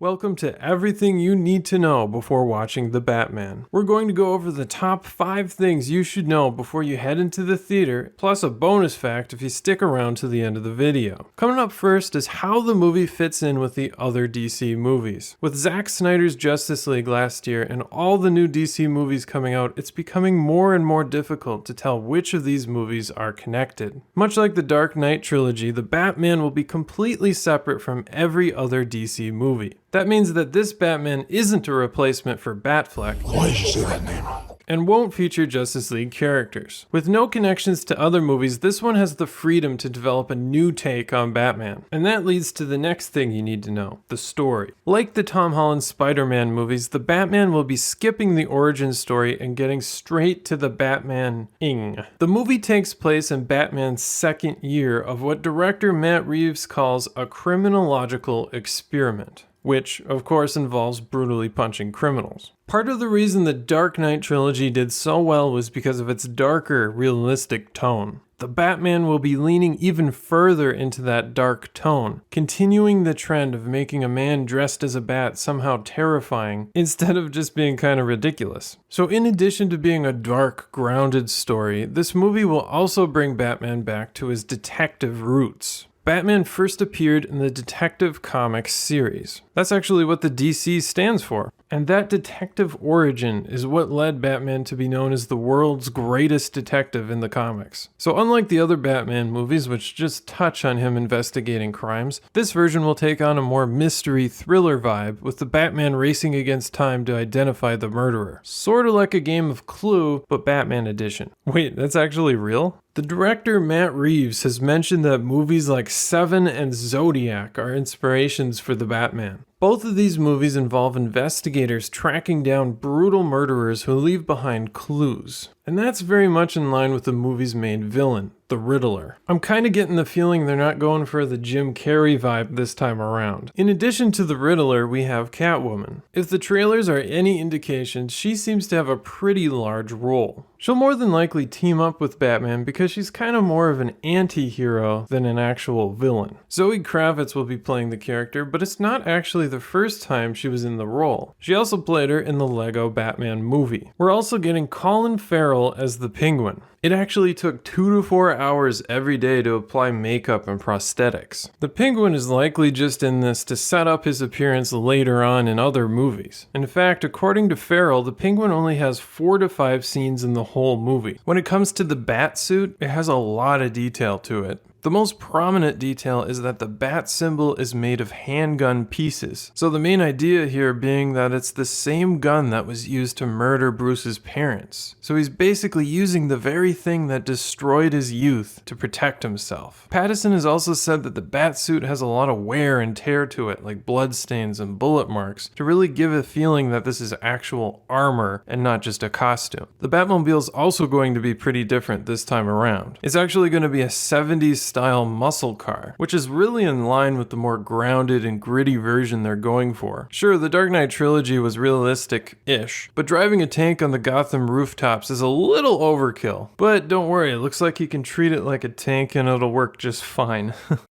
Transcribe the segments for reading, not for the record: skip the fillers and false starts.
Welcome to everything you need to know before watching The Batman. We're going to go over the top 5 things you should know before you head into the theater, plus a bonus fact if you stick around to the end of the video. Coming up first is how the movie fits in with the other DC movies. With Zack Snyder's Justice League last year and all the new DC movies coming out, it's becoming more and more difficult to tell which of these movies are connected. Much like the Dark Knight trilogy, The Batman will be completely separate from every other DC movie. That means that this Batman isn't a replacement for Batfleck. Why did you say that name wrong? And won't feature Justice League characters. With no connections to other movies, this one has the freedom to develop a new take on Batman. And that leads to the next thing you need to know, the story. Like the Tom Holland Spider-Man movies, the Batman will be skipping the origin story and getting straight to the Batman-ing. The movie takes place in Batman's second year of what director Matt Reeves calls a criminological experiment, which, of course, involves brutally punching criminals. Part of the reason the Dark Knight trilogy did so well was because of its darker, realistic tone. The Batman will be leaning even further into that dark tone, continuing the trend of making a man dressed as a bat somehow terrifying, instead of just being kind of ridiculous. So in addition to being a dark, grounded story, this movie will also bring Batman back to his detective roots. Batman first appeared in the Detective Comics series. That's actually what the DC stands for. And that detective origin is what led Batman to be known as the world's greatest detective in the comics. So unlike the other Batman movies, which just touch on him investigating crimes, this version will take on a more mystery thriller vibe, with the Batman racing against time to identify the murderer. Sort of like a game of Clue, but Batman edition. Wait, that's actually real? The director Matt Reeves has mentioned that movies like Seven and Zodiac are inspirations for the Batman. Both of these movies involve investigators tracking down brutal murderers who leave behind clues. And that's very much in line with the movie's main villain, the Riddler. I'm kind of getting the feeling they're not going for the Jim Carrey vibe this time around. In addition to the Riddler, we have Catwoman. If the trailers are any indication, she seems to have a pretty large role. She'll more than likely team up with Batman because she's kind of more of an anti-hero than an actual villain. Zoe Kravitz will be playing the character, but it's not actually the first time she was in the role. She also played her in the Lego Batman movie. We're also getting Colin Farrell as the Penguin. It actually took 2 to 4 hours every day to apply makeup and prosthetics. The Penguin is likely just in this to set up his appearance later on in other movies. In fact, according to Farrell, the Penguin only has 4 to 5 scenes in the whole movie. When it comes to the bat suit, it has a lot of detail to it. The most prominent detail is that the bat symbol is made of handgun pieces. So the main idea here being that it's the same gun that was used to murder Bruce's parents. So he's basically using the very thing that destroyed his youth to protect himself. Pattinson has also said that the bat suit has a lot of wear and tear to it, like bloodstains and bullet marks, to really give a feeling that this is actual armor and not just a costume. The Batmobile is also going to be pretty different this time around. It's actually going to be a 70s style muscle car, which is really in line with the more grounded and gritty version they're going for. Sure, the Dark Knight trilogy was realistic-ish, but driving a tank on the Gotham rooftops is a little overkill. But don't worry, it looks like you can treat it like a tank and it'll work just fine.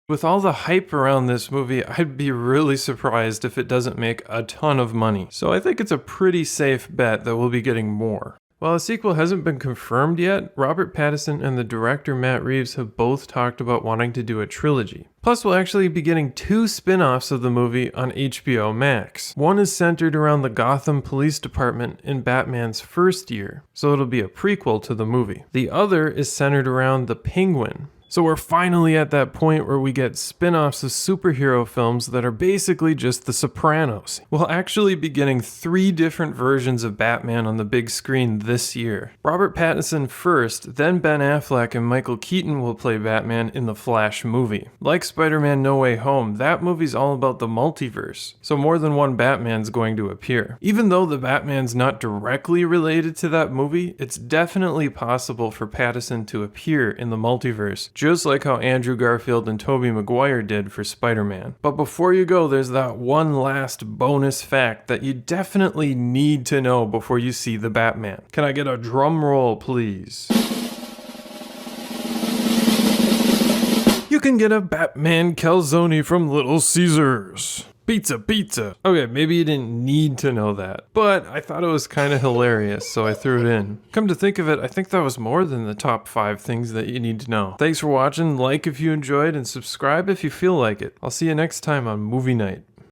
With all the hype around this movie, I'd be really surprised if it doesn't make a ton of money. So I think it's a pretty safe bet that we'll be getting more. While a sequel hasn't been confirmed yet, Robert Pattinson and the director Matt Reeves have both talked about wanting to do a trilogy. Plus, we'll actually be getting 2 spin-offs of the movie on HBO Max. One is centered around the Gotham Police Department in Batman's first year, so it'll be a prequel to the movie. The other is centered around the Penguin. So we're finally at that point where we get spin-offs of superhero films that are basically just The Sopranos. We'll actually be getting 3 different versions of Batman on the big screen this year. Robert Pattinson first, then Ben Affleck and Michael Keaton will play Batman in the Flash movie. Like Spider-Man No Way Home, that movie's all about the multiverse, so more than one Batman's going to appear. Even though the Batman's not directly related to that movie, it's definitely possible for Pattinson to appear in the multiverse, just like how Andrew Garfield and Tobey Maguire did for Spider-Man. But before you go, there's that one last bonus fact that you definitely need to know before you see the Batman. Can I get a drum roll, please? You can get a Batman calzone from Little Caesars. Pizza, pizza. Okay, maybe you didn't need to know that, but I thought it was kind of hilarious, so I threw it in. Come to think of it, I think that was more than the top 5 things that you need to know. Thanks for watching, like if you enjoyed, and subscribe if you feel like it. I'll see you next time on Movie Night.